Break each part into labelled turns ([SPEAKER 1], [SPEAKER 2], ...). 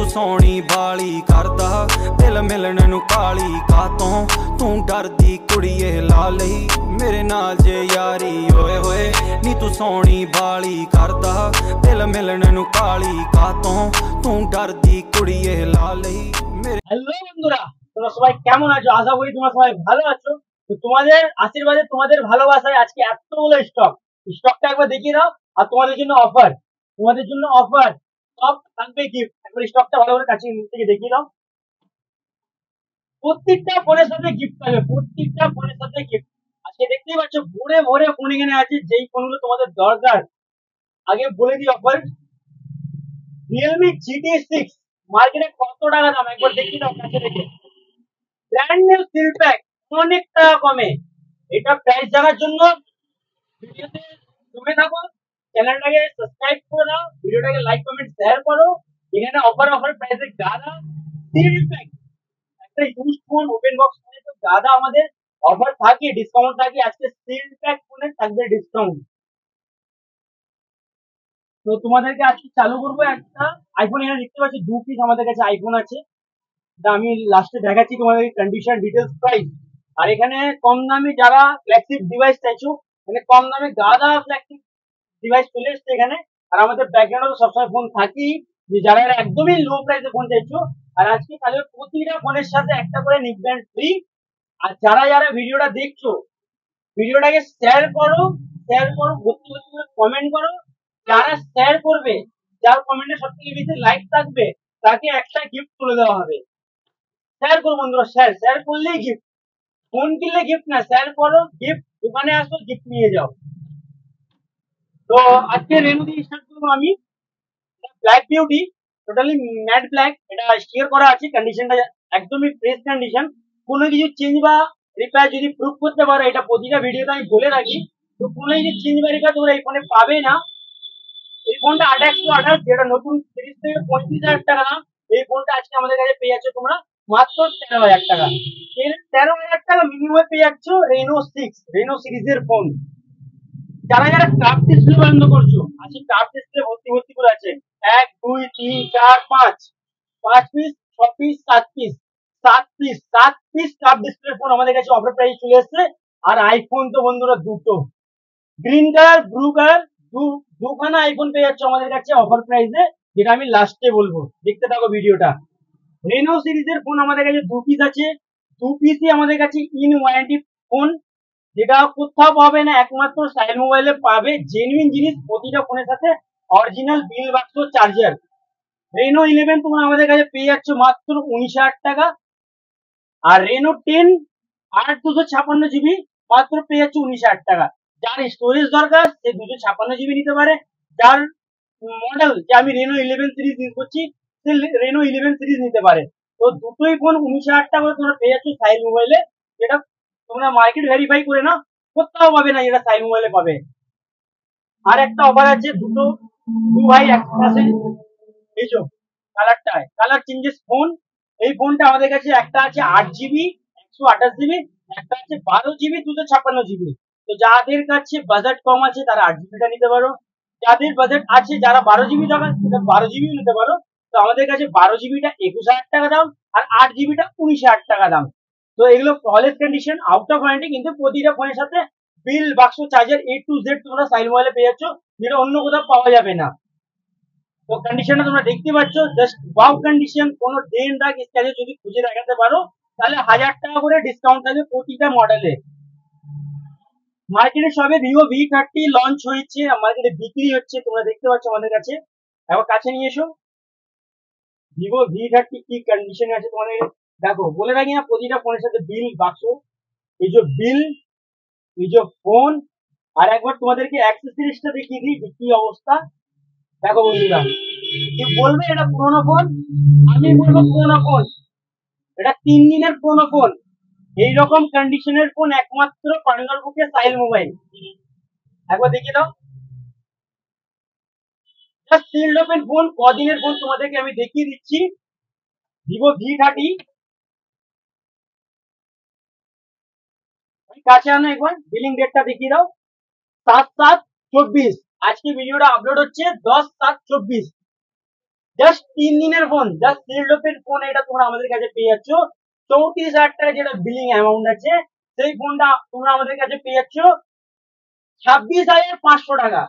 [SPEAKER 1] तू सोनी बाली करदा दिल मिलने नू काली कातों तू डरदी कुड़िए ला लई मेरे नाल जे यारी होए होए नी तू सोनी बाली करदा दिल मिलने नू काली कातों तू डरदी कुड़िए ला लई मेरे।
[SPEAKER 2] হ্যালো বন্ধুরা, তোমরা সবাই কেমন আছো? আশা করি তোমরা সবাই ভালো আছো। তো তোমাদের আশীর্বাদে, তোমাদের ভালোবাসায় আজকে এতগুলো স্টকটা একবার দেখিয়ে দাও। আর তোমাদের জন্য অফার সব থাকবে গিফট। একবার স্টকটা ভালো করে কাছে থেকে দেখিয়ে দাও। প্রত্যেকটা ফোনের সাথে গিফট পাবে, প্রত্যেকটা ফোনের সাথে গিফট। আজকে দেখতেই পাচ্ছ ভরে ভরে ফোন এখানে আছে, যেই ফোনগুলো তোমাদের দরকার। আগে বলে দিই অফার, রিয়েলমি GT6 মার্কেটে কত টাকা দাম একবার দেখিয়ে দাও কাছে থেকে। ব্র্যান্ড নিউ সিল প্যাক অনেক টাকা কমে। এটা প্রাইস জানার জন্য ভিডিওতে জমে থাকো, চ্যানেলটাকে সাবস্ক্রাইব করে দাও, ভিডিওটাকে লাইক কমেন্ট শেয়ার করো। এখানে অফার প্রাইসে গাদা সিল প্যাক, একটা ইউজ ফোন ওপেন বক্স ফোনে তো গাদা আমাদের অফার থাকে, ডিসকাউন্ট থাকে। আজকে সিল প্যাক ফোনে থাকবে ডিসকাউন্ট। তো তোমাদেরকে আজকে চালু করবো একটা আইফোন। এখানে দেখতে পাচ্ছি 2 পিস আমাদের কাছে আইফোন আছে। আমি লাস্টে দেখাচ্ছি তোমাদের কন্ডিশন ডিটেলস প্রাইস। আর এখানে কম দামে যারা ফ্ল্যাগশিপ ডিভাইস চাইছো, মানে কম দামে গাদা ফ্ল্যাগশিপ ডিভাইস চলে এসছে এখানে। আর আমাদের ব্যাকগ্রাউন্ডে সবসময় ফোন থাকি, যে যারা একদমই লো প্রাইসে ফোন চাইছো। আর আজকে তাদের প্রতিটা ফোনের সাথে একটা করে নিকব্যান্ড ফ্রি। আর যারা যারা ভিডিওটা দেখছো, ভিডিওটাকে শেয়ার করো, ভর্তি করে কমেন্ট করো। যারা শেয়ার করবে, যার কমেন্টে সব থেকে বেশি লাইক থাকবে, তাকে একটা গিফট তুলে দেওয়া হবে। শেয়ার করো বন্ধুরা, শেয়ার করলেই গিফট। ফোন কিনলে গিফট না, শেয়ার করো গিফট, দোকানে আসো গিফট নিয়ে যাও। তো আজকে রেনু দিয়ে স্টার্ট করবো আমি। Black beauty, totally matte black, এটা শেয়ার করা আছে। কন্ডিশনটা একদমই ফ্রেশ কন্ডিশন। কোনো কিছু চেঞ্জ বা রিপেয়ার যদি প্রুফ করতে পারো, এটা প্রতিটা ভিডিওতে আমি বলে রাখি। তো কোনো কিছু চেঞ্জ বা রিপেয়ার তোমরা এই ফোনে পাবে না। এই ফোনটা 2828, যেটা নতুন 30 থেকে 35,000 টাকা দাম। এই ফোনটা আজকে আমাদের কাছে পেয়ে যাচ্ছ তোমরা মাত্র 13,000 টাকা। 13,000 টাকা মিনিমাম পেয়ে যাচ্ছ রেনো সিরিজের ফোন। যারা যারা ক্রাফট ডিসপ্লে পছন্দ করছো, আজকে ক্রাফট ডিসপ্লে ভর্তি করে আছে। 1 2 3 4 5 5 piece, 6 piece, 7 piece, 7 piece craft display phone আমাদের কাছে অফার প্রাইস চলে এসেছে। আর আইফোন তো বন্ধুরা দুটো, গ্রিন কালার ব্লু কালার, দুখানা আইফোন পেয়ে যাচ্ছে আমাদের কাছে অফার প্রাইসে, যেটা আমি লাস্টে বলবো। দেখতে থাকো ভিডিওটা। রেনো সিরিজের ফোন আমাদের কাছে 2 পিস আছে। 2 পিসই আমাদের কাছে ইন ওয়ারেন্টি ফোন, যেটা কোথাও পাবে না, একমাত্র সাইল মোবাইলে পাবে। জেনুইন জিনিস, প্রতিটা ফোনের সাথে অরিজিনাল বিল বাক্স, চার্জার। রেনো 11 তোমরা আমাদের কাছে পেয়ে যাচ্ছ মাত্র 19,000 টাকা। আর রেনো 10 8 256 GB মাত্র পেয়ে যাচ্ছে 19,000 টাকা। যার স্টোরেজ দরকার সে 256 GB নিতে পারে। যার মডেল, যে আমি রেনো 11 সিরিজ ইউজ করছি, সে রেনো 11 সিরিজ নিতে পারে। তো দুটোই ফোন 19,000 টাকা করে তোমরা পেয়ে যাচ্ছ সাইল মোবাইলে, যেটা তোমরা মার্কেট ভেরিফাই করে না, কোথাও পাবে না যেটা সাইল মোবাইলে পাবে। আর একটা অফার আছে, দু ভাই একসাথে এইসো কালার চেঞ্জেস ফোন। এই ফোনটা আমাদের কাছে একটা আছে 8 GB 128 GB, একটা আছে 12 GB 256 GB। তো যাদের কাছে বাজেট কম আছে তারা 8 GB টা নিতে পারো। যাদের বাজেট আছে, যারা 12 GB টাকা, 12 GB নিতে পারো। তো আমাদের কাছে 12 GB টা 21,000 টাকা দাম, আর 8 GB টা 19,000 টাকা দাম। তো এগুলো flawless condition, out of warranty, কিন্তু প্রতিটা ফোনের সাথে বিল বাক্স, চার্জার A to Z তোমরা সাইল মোবাইলে পেয়ে যাচ্ছ, যেটা অন্য কোথাও পাওয়া যাবে না। তো কন্ডিশনটা তোমরা দেখতে পাচ্ছ, জাস্ট ওয়াও কন্ডিশন। কোনো ডেন দাগ স্ক্র্যাচেস যদি খুঁজে দেখাতে পারো, তাহলে 1,000 টাকা করে ডিসকাউন্ট থাকবে প্রতিটা মডেলে। মার্কেটে সবে ভিভো V30 লঞ্চ হয়েছে, মার্কেটে বিক্রি হচ্ছে, তোমরা দেখতে পাচ্ছ আমাদের কাছে। একবার কাছে নিয়ে এসো, ভিভো V30 কি কন্ডিশনে আছে তোমাদের দেখো। বলে রাখি না, প্রতিটা ফোনের সাথে বিল বাক্স, এই যে বিল, এই যে ফোন। আর একবার তোমাদেরকে অ্যাক্সেসরিজটা দেখিয়ে দিই কি অবস্থা। দেখো বন্ধুরা, কি বলবে এটা পুরোনো ফোন, আমি বলবো পুরোনো ফোন। এটা 3 দিনের পুরোনো ফোন। এইরকম কন্ডিশনের ফোন একমাত্র পান্ডার বুকে সাইল মোবাইল। একবার দেখিয়ে দাও, জাস্ট সিল্ড ওপেন ফোন। কদিনের ফোন তোমাদেরকে আমি দেখিয়ে দিচ্ছি। ভিভো V30, কাছে আনো একবার, বিলিং ডেটটা দেখিয়ে দাও। 7/7/24। আজকে ভিডিওটা আপলোড হচ্ছে 10/7/24। জাস্ট 3 দিনের phone, just sealed open phone, এটা তোমরা আমাদের কাছে পেয়ে যাচ্ছ 34,000 টাকা যেটা বিলিং অ্যামাউন্ট আছে, সেই ফোনটা তোমরা আমাদের কাছে পেয়ে যাচ্ছ 26,500 টাকা।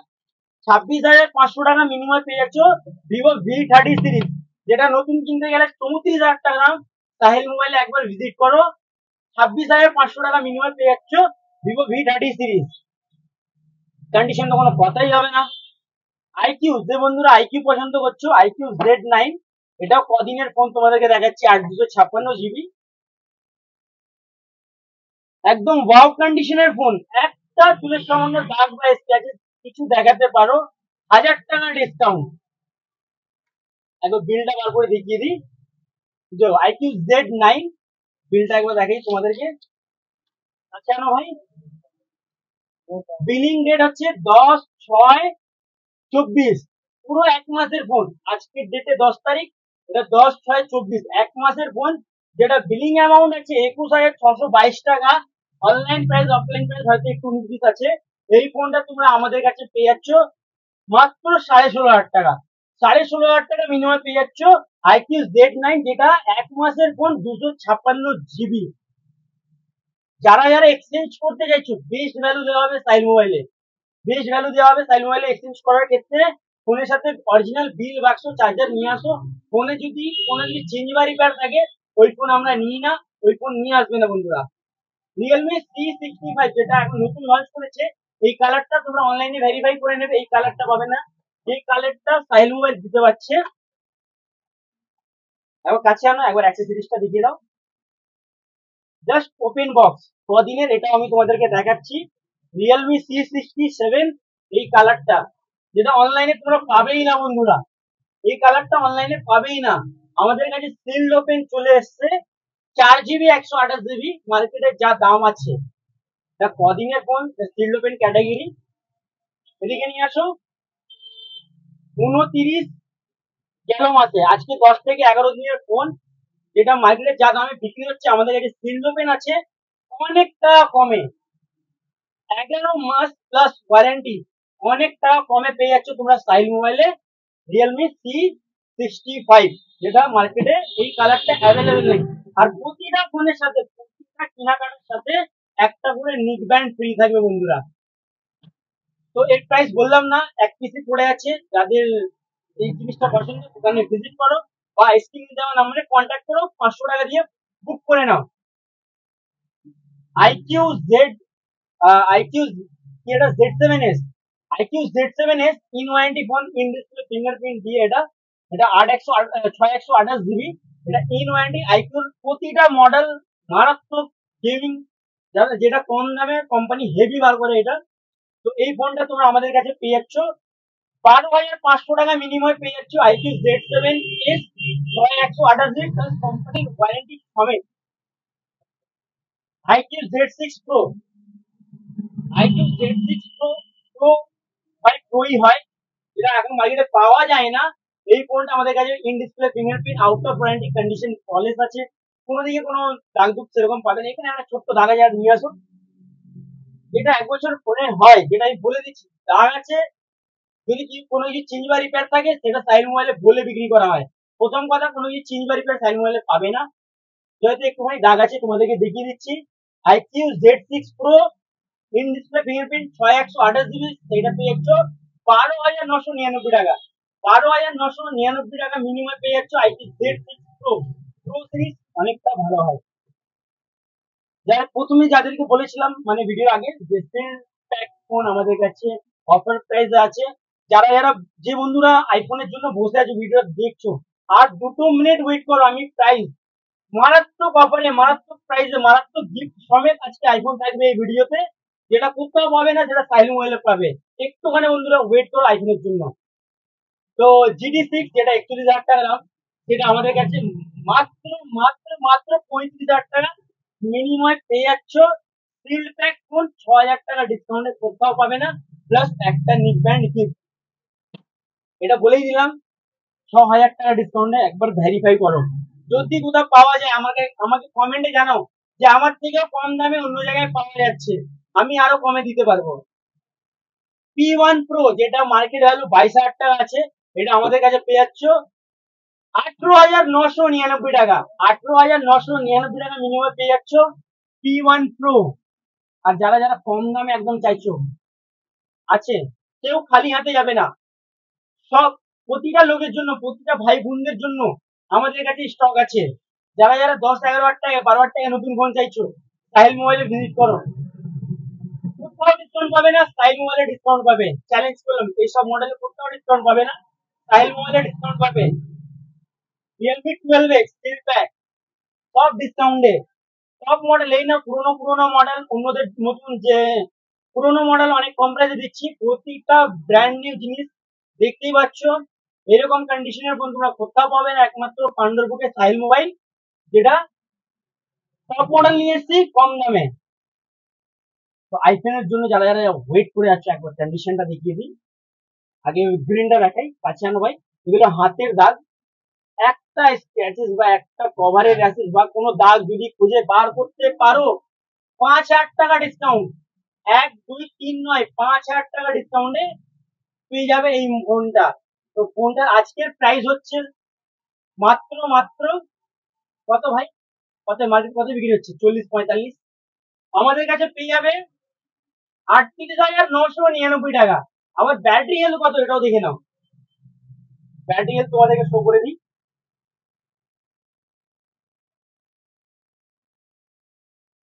[SPEAKER 2] 26,500 টাকা মিনিমাম পেয়ে যাচ্ছ ভিভো V30 সিরিজ, যেটা নতুন কিনতে গেলে 34,000 টাকা দাম। সাহেল মোবাইলে একবার ভিজিট করো, 26,500 টাকা মিনিমাম পেয়ে যাচ্ছ ভিভো V30 সিরিজ। কন্ডিশন তো কোনো কথাই হবে না। আইকিউ, যে বন্ধুরা আইকিউ পছন্দ করছো, আইকিউ Z9, এটাও কদিনের ফোন তোমাদেরকে দেখাচ্ছি, 8 256 GB, একদম ওয়াও কন্ডিশনের ফোন। একটা চুলের সামান্য দাগ বা স্ক্র্যাচেস কিছু দেখাতে পারো, 1,000 টাকা ডিসকাউন্ট। একবার বিলটা বার করে দেখিয়ে দিই, যে আইকিউ Z9 বিলটা একবার দেখাই তোমাদেরকে। আচ্ছা না ভাই, বিলিং ডেট হচ্ছে 10/6/24, পুরো 1 মাসের ফোন। আজকের ডেটে 10 তারিখ, এটা 10/6/24, 1 মাসের ফোন, যেটা বিলিং অ্যামাউন্ট আছে 21,622 টাকা। অনলাইন প্রাইস অফলাইন প্রাইস হয়তো একটু উনত্রিশ আছে। এই ফোনটা তোমরা আমাদের কাছে পেয়ে যাচ্ছ মাত্র 16,500 টাকা। 16,500 টাকা মিনিমাম পেয়ে যাচ্ছ আইকিউ Z9, যেটা 1 মাসের ফোন, 256 GB। যারা যারা এক্সচেঞ্জ করতে চাইছো, বেস্ট ভ্যালু দেওয়া হবে সাইল মোবাইলে, বেস্ট ভ্যালু দেওয়া হবে সাইল মোবাইলে। এক্সচেঞ্জ করার ক্ষেত্রে ফোনের সাথে অরিজিনাল বিল বাক্স চার্জার নিয়ে আসো। ফোনে যদি কোনো যদি চেঞ্জ বা রিপেয়ার থাকে, ওই ফোন আমরা নিই না, ওই ফোন নিয়ে আসবে না বন্ধুরা। রিয়েলমি C65 যেটা এখন নতুন লঞ্চ করেছে, এই কালারটা তোমরা অনলাইনে ভেরিফাই করে নেবে, এই কালারটা পাবে না, এই কালারটা সাইল মোবাইল দিতে পারছে। একবার কাছে আনো, একবার অ্যাক্সেসরিজটা দেখিয়ে দাও, জাস্ট ওপেন বক্স কদিনের, এটা আমি তোমাদেরকে দেখাচ্ছি। রিয়েলমি C67, এই কালারটা, যেটা অনলাইনে তোমরা পাবেই না বন্ধুরা, এই কালারটা অনলাইনে পাবেই না। আমাদের কাছে সিল্ড ওপেন চলে এসছে 4 GB 128 GB, মার্কেটে যা দাম আছে, এটা কদিনের ফোন, সিল্ড ওপেন ক্যাটাগরি। এদিকে নিয়ে আসো, 29 গেল মাসে, আজকে 10 থেকে 11 দিনের ফোন, যেটা মার্কেটে যা দামে বিক্রি হচ্ছে, আমাদের কাছে সিল্ড ওপেন আছে অনেকটা কমে, 11 মাস প্লাস ওয়ারেন্টি, অনেক টাকা কমে পেয়ে যাচ্ছ তোমরা স্টাইল মোবাইলে। রিয়েলমি C65, যেটা মার্কেটে এই কালারটা অ্যাভেলেবেল নেই। আর প্রতিটা ফোনের সাথে, প্রতিটা কেনাকাটার সাথে একটা করে নিক ব্যান্ড ফ্রি থাকবে বন্ধুরা। তো এর প্রাইস বললাম না, এক পিসি পড়ে আছে। যাদের এই জিনিসটা পছন্দ, দোকানে ভিজিট করো বা স্ক্রিনে দেওয়া নাম্বারে কন্ট্যাক্ট করো, 500 টাকা দিয়ে বুক করে নাও। আইকিউ জেড, আইকিউ কি, এটা Z7S, iQOO Z7S in warranty phone, in display fingerprint দিয়ে, এটা এটা 6/128 GB, এটা ইন ওয়ারেন্টি। আইকিউর প্রতিটা মডেল মারাত্মক গেমিং, যেটা কম দামে কোম্পানি হেভি বার করে এটা। তো এই ফোনটা তোমরা আমাদের কাছে পেয়ে যাচ্ছ 12,500 টাকা মিনিমাম পেয়ে যাচ্ছ আইকিউ Z7S 6/128 প্লাস কোম্পানির ওয়ারেন্টি সমেত। IQOO Z6 Pro, iQOO Z6 Pro, pro হয় প্রোই হয়, যেটা এখন মার্কেটে পাওয়া যায় না। এই ফোনটা আমাদের কাছে in display fingerprint, out of warranty condition polish আছে, কোনো দিকে কোনো দাগ দুগ সেরকম পাবেন। এখানে একটা ছোট্ট দাগ আছে, আর নিয়ে আসুন, এটা 1 বছর ফোনে হয়, যেটা আমি বলে দিচ্ছি। দাগ আছে, যদি কি কোনো কিছু চেঞ্জ বা রিপেয়ার থাকে, সেটা সাইড মোবাইলে বলে বিক্রি করা হয়। প্রথম কথা, কোনো কিছু চেঞ্জ বা রিপেয়ার সাইড মোবাইলে পাবে না। যেহেতু একটুখানি দাগ আছে, তোমাদেরকে দেখিয়ে দিচ্ছি। IQOO Z6 Pro in display fingerprint 6/128 GB, সেটা পেয়ে যাচ্ছ 12,999 টাকা। 12,999 টাকা মিনিমাম পেয়ে যাচ্ছ IQ Z6 Pro। Pro series অনেকটা ভালো হয়। যারা প্রথমে যাদেরকে বলেছিলাম মানে ভিডিও আগে, যে সেল প্যাক ফোন আমাদের কাছে অফার প্রাইস আছে, যারা যারা যে বন্ধুরা আইফোনের জন্য বসে আছে ভিডিও দেখছো, আর 2 মিনিট ওয়েট করো, আমি প্রাইস মারাত্মক অফারে, মারাত্মক প্রাইসে, মারাত্মক গিফট সমেত আজকে আইফোন থাকবে এই ভিডিওতে, যেটা কোথাও পাবে না, যেটা সাইল মোবাইলে পাবে। একটুখানি বন্ধুরা ওয়েট করো আইফোনের জন্য। তো GD6, যেটা 41,000 টাকা দাম, সেটা আমাদের কাছে মাত্র মাত্র মাত্র 35,000 টাকা মিনিমাম পেয়ে যাচ্ছ। সিল প্যাক ফোন 6,000 টাকা ডিসকাউন্টে কোথাও পাবে না, প্লাস একটা নিক ব্যান্ড গিফট। এটা বলেই দিলাম, 6,000 টাকা ডিসকাউন্টে একবার ভেরিফাই করো। যদি কোথাও পাওয়া যায়, আমাকে আমাকে কমেন্টে জানাও যে আমার থেকেও কম দামে অন্য জায়গায় পাওয়া যাচ্ছে, আমি আরো কমে দিতে পারবো। P1 Pro, যেটা মার্কেট ভ্যালু 22,000 টাকা আছে, এটা আমাদের কাছে পেয়ে যাচ্ছ 18,999 টাকা, 18,999 টাকা মিনিমাম পেয়ে যাচ্ছ P1 Pro। আর যারা যারা কম দামে একদম চাইছো আছে, কেউ খালি হাতে যাবে না। সব প্রতিটা লোকের জন্য, প্রতিটা ভাই বোনদের জন্য আমাদের কাছে স্টক আছে। যারা যারা 10-11 হাজার টাকা 12 হাজার টাকা নতুন ফোন চাইছো, সাহিল মোবাইলে ভিজিট করো। কোথাও ডিসকাউন্ট পাবে না, সাহিল মোবাইলে ডিসকাউন্ট পাবে। চ্যালেঞ্জ করলাম, এইসব মডেলে কোথাও ডিসকাউন্ট পাবে না, সাহিল মোবাইলে ডিসকাউন্ট পাবে। রিয়েলমি 12X স্টিল প্যাক সব ডিসকাউন্টে। সব মডেল এই না, পুরোনো পুরোনো মডেল, অন্যদের নতুন যে পুরোনো মডেল অনেক কম প্রাইসে দিচ্ছি। প্রতিটা ব্র্যান্ড নিউ জিনিস দেখতেই পাচ্ছ। এরকম কন্ডিশনের ফোন তোমরা কোথাও পাবে না, একমাত্র পান্ডারপুরে সাহিল মোবাইল, যেটা টপ মডেল নিয়ে এসেছি কম দামে। তো আইফোনের জন্য যারা যারা ওয়েট করে আছে, একবার কন্ডিশনটা দেখিয়ে দিই। আগে গ্রিনটা দেখাই, কাছে আনো ভাই। এগুলো হাতের দাগ, একটা স্ক্র্যাচেস বা একটা কভারের র্যাচেস বা কোনো দাগ যদি খুঁজে বার করতে পারো, 5,000 টাকা ডিসকাউন্ট। 1, 2, 3 নয়, 5,000 টাকা ডিসকাউন্টে পেয়ে যাবে এই ফোনটা। তো ফোনটার আজকের প্রাইস হচ্ছে মাত্র মাত্র কত ভাই, কত মার্কেট কত বিক্রি হচ্ছে? 40-45। আমাদের কাছে পেয়ে যাবে 38,999 টাকা। আবার ব্যাটারি হেলথ কত, এটাও দেখে নাও। ব্যাটারি হেলথ তোমাদেরকে শো করে দিই।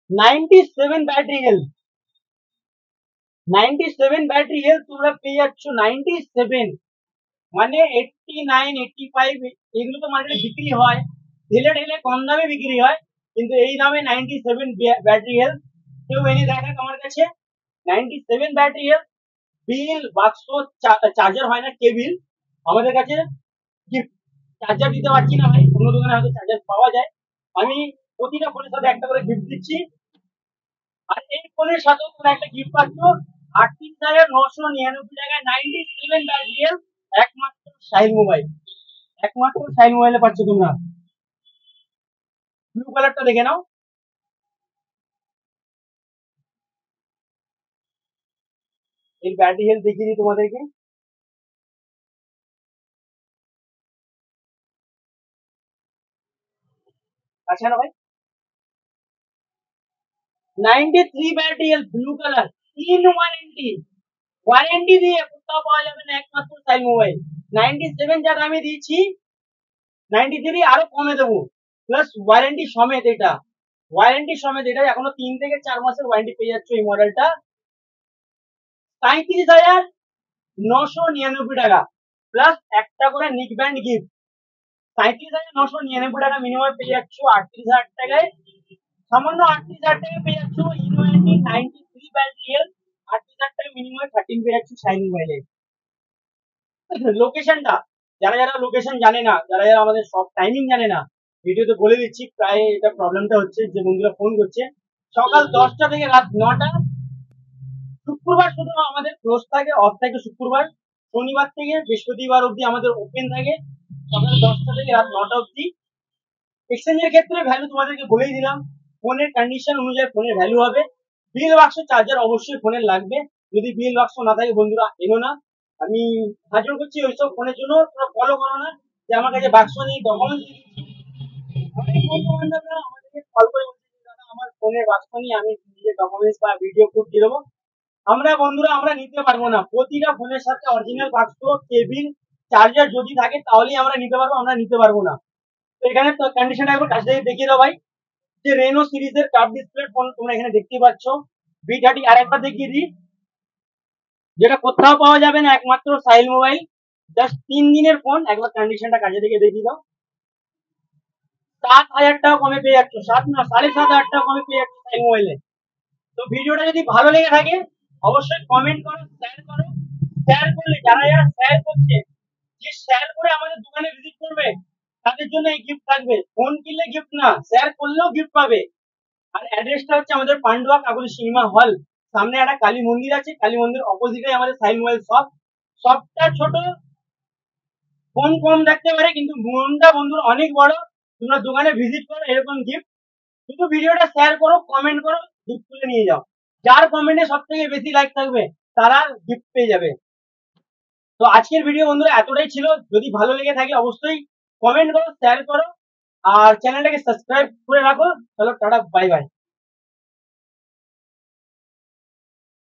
[SPEAKER 2] 97 ব্যাটারি হেলথ, 97 ব্যাটারি হেলথ তোমরা পেয়ে যাচ্ছ। 97 মানে 89, 85 এগুলো তো মার্কেটে বিক্রি হয়, ঢেলে ঢেলে কম দামে বিক্রি হয়, কিন্তু এই দামে 97 ব্যাটারি হেলথ কেউ এনে দেখাক আমার কাছে। 97 ব্যাটারি হেলথ, বিল বাক্স, চার্জার হয় না, কেবিল আমাদের কাছে গিফট। চার্জার দিতে পারছি না ভাই, অন্য দোকানে হয়তো চার্জার পাওয়া যায়। আমি প্রতিটা ফোনের সাথে একটা করে গিফট দিচ্ছি। আর এই ফোনের সাথেও তোমরা একটা গিফট পাচ্ছ, 38,999 টাকায় 97 ব্যাটারি হেলথ, একমাত্র সাহিল মোবাইল, একমাত্র সাহিল মোবাইলে পাচ্ছ তোমরা। ব্লু কালারটা দেখে নাও। এর ব্যাটারি হেলথ দেখিয়ে দিই তোমাদেরকে। আচ্ছা না ভাই, 93 battery health, blue colour, 3 warranty, warranty দিয়ে কোথাও পাওয়া যাবে না, একমাত্র সাইল মোবাইল। 97 যা দামে দিয়েছি, 93 আরো কমে দেবো, প্লাস ওয়ারেন্টি সমেত। এটা ওয়ারেন্টি সমেত, এটা এখনো 3 থেকে 4 মাসের ওয়ারেন্টি পেয়ে যাচ্ছ এই মডেলটা। 37,999 টাকা প্লাস একটা করে নিক ব্যান্ড গিফট। 37,999 টাকা মিনিমাম পেয়ে যাচ্ছ 38,000 টাকায়। সামান্য 38,000 টাকা পেয়ে যাচ্ছ হিরো এনডি 93 ব্যাটারি হেলথ। 38,000 টাকা মিনিমাম 13 পেয়ে যাচ্ছ শাইন মোবাইলে। লোকেশনটা, যারা যারা লোকেশন জানে না, যারা যারা আমাদের সব টাইমিং জানে না, ভিডিওতে বলে দিচ্ছি। প্রায় এটা প্রবলেমটা হচ্ছে যে বন্ধুরা ফোন করছে, সকাল 10টা থেকে রাত 9টা। শুক্রবার শুধু আমাদের ক্লোজ থাকে, অফ থাকে শুক্রবার। শনিবার থেকে বৃহস্পতিবার অবধি আমাদের ওপেন থাকে, সকাল 10টা থেকে রাত 9টা অবধি। এক্সচেঞ্জের ক্ষেত্রে ভ্যালু তোমাদেরকে বলেই দিলাম, ফোনের কন্ডিশন অনুযায়ী ফোনের ভ্যালু হবে। বিল বাক্স চার্জার অবশ্যই ফোনের লাগবে, যদি বিল বাক্স না থাকে বন্ধুরা এনো না। আমি হাজির করছি ওইসব ফোনের জন্য, তোমরা ফলো করো না যে আমার কাছে বাক্স নেই, ডকুমেন্টস। অনেক বন্ধু বান্ধবরা আমাদেরকে কল করে বলছে যে দাদা আমার ফোনের বাক্স নিয়ে আমি নিজের ডকুমেন্টস বা ভিডিও প্রুফ দিয়ে দেবো। আমরা বন্ধুরা আমরা নিতে পারবো না, প্রতিটা ফোনের সাথে অরিজিনাল বাক্স, কেবিল, চার্জার যদি থাকে তাহলেই আমরা নিতে পারবো, আমরা নিতে পারবো না। তো এখানে কন্ডিশনটা একবার কাছ থেকে দেখিয়ে দাও ভাই। যে রেনো সিরিজের কাপ ডিসপ্লে ফোন তোমরা এখানে দেখতে পাচ্ছ, V30। আর একবার দেখিয়ে দিই, যেটা কোথাও পাওয়া যাবে না, একমাত্র সাহিল মোবাইল। জাস্ট 3 দিনের ফোন, একবার কন্ডিশনটা কাছে থেকে দেখিয়ে দাও। 7,000 টাকা কমে পেয়ে যাচ্ছ, 7 না 7,500 টাকা কমে পেয়ে যাচ্ছ সাহিল মোবাইলে। তো ভিডিওটা যদি ভালো লেগে থাকে অবশ্যই কমেন্ট করো, শেয়ার করো। শেয়ার করলে যারা যারা শেয়ার করছে, যে শেয়ার করে আমাদের দোকানে ভিজিট করবে, তাদের জন্য এই গিফট থাকবে। ফোন কিনলে গিফট না, শেয়ার করলেও গিফট পাবে। আর অ্যাড্রেসটা হচ্ছে আমাদের পান্ডুয়া কাকুলি সিনেমা হল, সামনে একটা কালী মন্দির আছে, কালী মন্দির অপোজিটে আমাদের সাইল মোবাইল শপ। শপটা ছোট, ফোন কম দেখতে পারে, কিন্তু মনটা বন্ধুর অনেক বড়। তোমরা দোকানে ভিজিট করো, এরকম গিফট। শুধু ভিডিওটা শেয়ার করো, কমেন্ট করো, গিফট তুলে নিয়ে যাও। যার কমেন্টে সব থেকে বেশি লাইক থাকবে তারা গিফট পেয়ে যাবে। তো আজকের ভিডিও বন্ধুরা এতটাই ছিল, যদি ভালো লেগে থাকে অবশ্যই কমেন্ট করো, শেয়ার করো, আর চ্যানেলটাকে সাবস্ক্রাইব করে রাখো। চলো টাটা, বাই বাই।